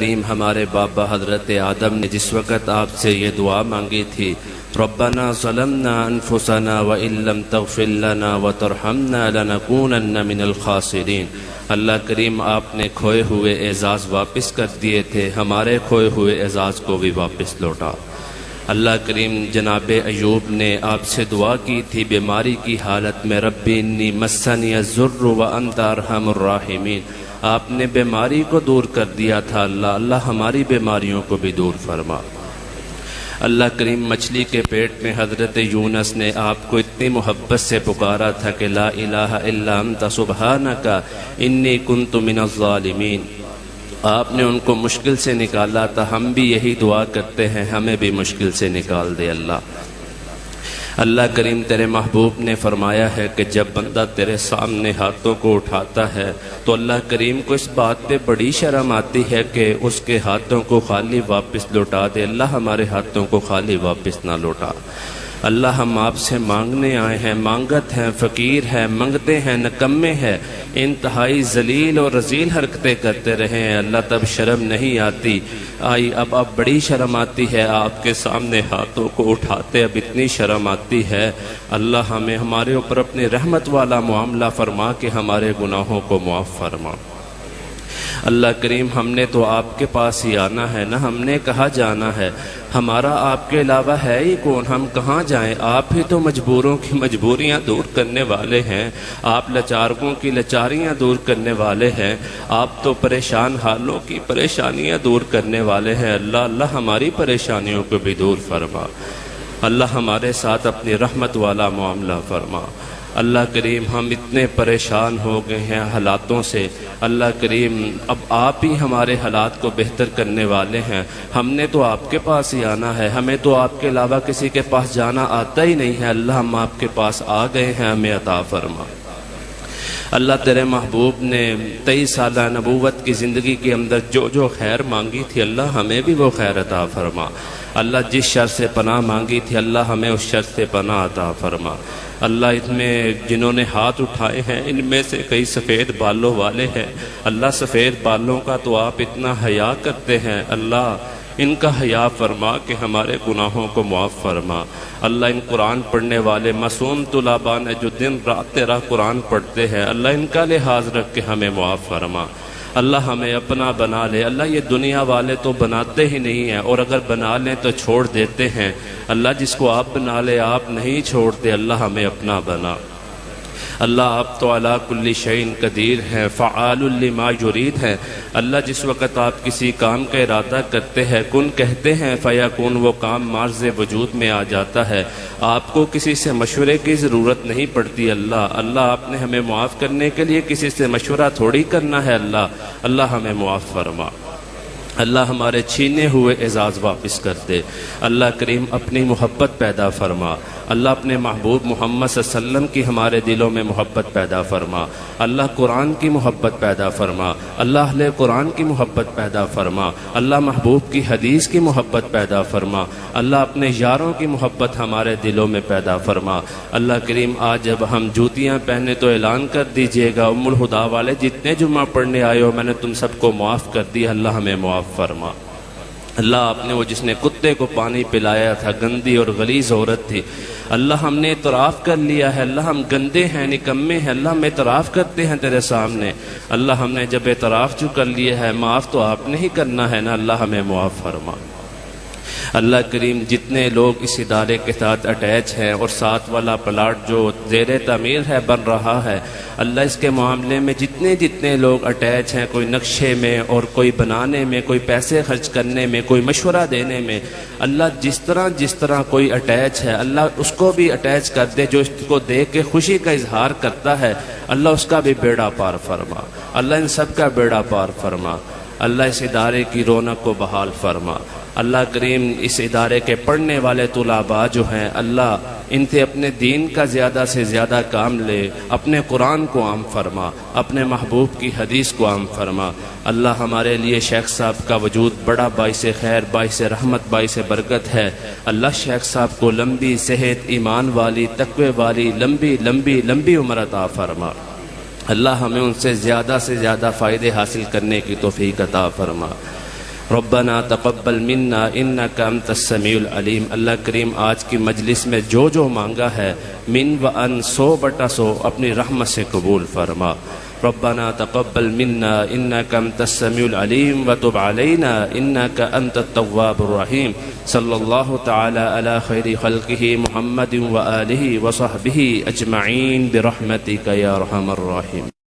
کریم ہمارے بابا حضرت آدم نے جس وقت آپ سے یہ دعا مانگی تھی ربنا ظلمنا انفسنا وان لم تغفر لنا وترحمنا لنكونن من الخاسرین، اللہ کریم آپ نے کھوئے ہوئے اعزاز واپس کر دیے تھے، ہمارے کھوئے ہوئے اعزاز کو بھی واپس لوٹا۔ اللہ کریم جناب ایوب نے آپ سے دعا کی تھی بیماری کی حالت میں ربی انی مسنی الضر وانت ارحم الراحمین، آپ نے بیماری کو دور کر دیا تھا اللہ ہماری بیماریوں کو بھی دور فرما۔ اللہ کریم مچھلی کے پیٹ میں حضرت یونس نے آپ کو اتنی محبت سے پکارا تھا کہ لا الہ الا انت سبحانک انی کنت من الظالمین، آپ نے ان کو مشکل سے نکالا تھا، ہم بھی یہی دعا کرتے ہیں ہمیں بھی مشکل سے نکال دے اللہ۔ اللہ کریم تیرے محبوب نے فرمایا ہے کہ جب بندہ تیرے سامنے ہاتھوں کو اٹھاتا ہے تو اللہ کریم کو اس بات پہ بڑی شرم آتی ہے کہ اس کے ہاتھوں کو خالی واپس لوٹا دے، اللہ ہمارے ہاتھوں کو خالی واپس نہ لوٹا۔ اللہ ہم آپ سے مانگنے آئے ہیں، مانگت ہیں، فقیر ہیں، منگتے ہیں، نکمے ہیں، انتہائی ذلیل اور رذیل حرکتیں کرتے رہے ہیں، اللہ تب شرم نہیں آتی اب بڑی شرم آتی ہے آپ کے سامنے ہاتھوں کو اٹھاتے، اب اتنی شرم آتی ہے۔ اللہ ہمیں ہمارے اوپر اپنی رحمت والا معاملہ فرما کے ہمارے گناہوں کو معاف فرما۔ اللہ کریم ہم نے تو آپ کے پاس ہی آنا ہے نا، ہم نے کہاں جانا ہے، ہمارا آپ کے علاوہ ہے ہی کون، ہم کہاں جائیں، آپ ہی تو مجبوروں کی مجبوریاں دور کرنے والے ہیں، آپ لاچاروں کی لاچاریاں دور کرنے والے ہیں، آپ تو پریشان حالوں کی پریشانیاں دور کرنے والے ہیں۔ اللہ ہماری پریشانیوں کو بھی دور فرما، اللہ ہمارے ساتھ اپنی رحمت والا معاملہ فرما۔ اللہ کریم ہم اتنے پریشان ہو گئے ہیں حالاتوں سے، اللہ کریم اب آپ ہی ہمارے حالات کو بہتر کرنے والے ہیں، ہم نے تو آپ کے پاس ہی آنا ہے، ہمیں تو آپ کے علاوہ کسی کے پاس جانا آتا ہی نہیں ہے، اللہ ہم آپ کے پاس آ گئے ہیں، ہمیں عطا فرما۔ اللہ تیرے محبوب نے 23 سالہ نبوت کی زندگی کے اندر جو جو خیر مانگی تھی اللہ ہمیں بھی وہ خیر عطا فرما۔ اللہ جس شر سے پناہ مانگی تھی اللہ ہمیں اس شر سے پناہ عطا فرما۔ اللہ اس میں جنہوں نے ہاتھ اٹھائے ہیں ان میں سے کئی سفید بالوں والے ہیں، اللہ سفید بالوں کا تو آپ اتنا حیا کرتے ہیں، اللہ ان کا حیا فرما کہ ہمارے گناہوں کو معاف فرما۔ اللہ ان قرآن پڑھنے والے معصوم طلباء نے جو دن رات تیرا قرآن پڑھتے ہیں اللہ ان کا لحاظ رکھ کے ہمیں معاف فرما۔ اللہ ہمیں اپنا بنا لے، اللہ یہ دنیا والے تو بناتے ہی نہیں ہیں اور اگر بنا لیں تو چھوڑ دیتے ہیں، اللہ جس کو آپ بنا لے آپ نہیں چھوڑتے، اللہ ہمیں اپنا بنا۔ اللہ آپ تو علی کل شیء قدیر ہیں، فعال لما یرید ہیں، اللہ جس وقت آپ کسی کام کا ارادہ کرتے ہیں کن کہتے ہیں فیکون، وہ کام معرض وجود میں آ جاتا ہے، آپ کو کسی سے مشورے کی ضرورت نہیں پڑتی۔ اللہ آپ نے ہمیں معاف کرنے کے لیے کسی سے مشورہ تھوڑی کرنا ہے، اللہ ہمیں معاف فرما۔ اللہ ہمارے چھینے ہوئے اعزاز واپس کر دے، اللہ کریم اپنی محبت پیدا فرما، اللہ اپنے محبوب محمد صلی اللہ علیہ وسلم کی ہمارے دلوں میں محبت پیدا فرما، اللہ قرآن کی محبت پیدا فرما، اللہ اہل قرآن کی محبت پیدا فرما، اللہ محبوب کی حدیث کی محبت پیدا فرما، اللہ اپنے یاروں کی محبت ہمارے دلوں میں پیدا فرما۔ اللہ کریم آج جب ہم جوتیاں پہنے تو اعلان کر دیجئے گا ام الہدا والے جتنے جمعہ پڑھنے آئے ہو میں نے تم سب کو معاف کر دیا، اللہ ہمیں معاف فرما۔ اللہ آپ نے وہ جس نے کتے کو پانی پلایا تھا گندی اور غلیظ عورت تھی، اللہ ہم نے اعتراف کر لیا ہے، اللہ ہم گندے ہیں نکمے ہیں، اللہ ہم اعتراف کرتے ہیں تیرے سامنے، اللہ ہم نے جب اعتراف جو کر لیا ہے معاف تو آپ نے ہی کرنا ہے نا، اللہ ہمیں معاف فرما۔ اللہ کریم جتنے لوگ اس ادارے کے ساتھ اٹیچ ہیں اور ساتھ والا پلاٹ جو زیر تعمیر ہے بن رہا ہے، اللہ اس کے معاملے میں جتنے لوگ اٹیچ ہیں، کوئی نقشے میں اور کوئی بنانے میں، کوئی پیسے خرچ کرنے میں، کوئی مشورہ دینے میں، اللہ جس طرح کوئی اٹیچ ہے اللہ اس کو بھی اٹیچ کر دے، جو اس کو دیکھ کے خوشی کا اظہار کرتا ہے اللہ اس کا بھی بیڑا پار فرما، اللہ ان سب کا بیڑا پار فرما، اللہ اس ادارے کی رونق کو بحال فرما۔ اللہ کریم اس ادارے کے پڑھنے والے طلباء جو ہیں اللہ ان سے اپنے دین کا زیادہ سے زیادہ کام لے، اپنے قرآن کو عام فرما، اپنے محبوب کی حدیث کو عام فرما۔ اللہ ہمارے لیے شیخ صاحب کا وجود بڑا باعث خیر، باعث رحمت، باعث برکت ہے، اللہ شیخ صاحب کو لمبی صحت، ایمان والی، تقوی والی لمبی عمر عطا فرما۔ اللہ ہمیں ان سے زیادہ فائدے حاصل کرنے کی توفیق عطا فرما۔ ربنا تقبل منا انك انت السمیع العلیم۔ اللہ کریم آج کی مجلس میں جو مانگا ہے من و ان 100/100 اپنی رحمت سے قبول فرما۔ ربنا تقبل منا انك انت السمیع العلیم وتب علینا انك انت التواب الرحیم۔ صلی اللہ تعالی علی خیر خلقہ محمد وآلہ وصحبہ اجمعین برحمتک یا ارحم الراحمین۔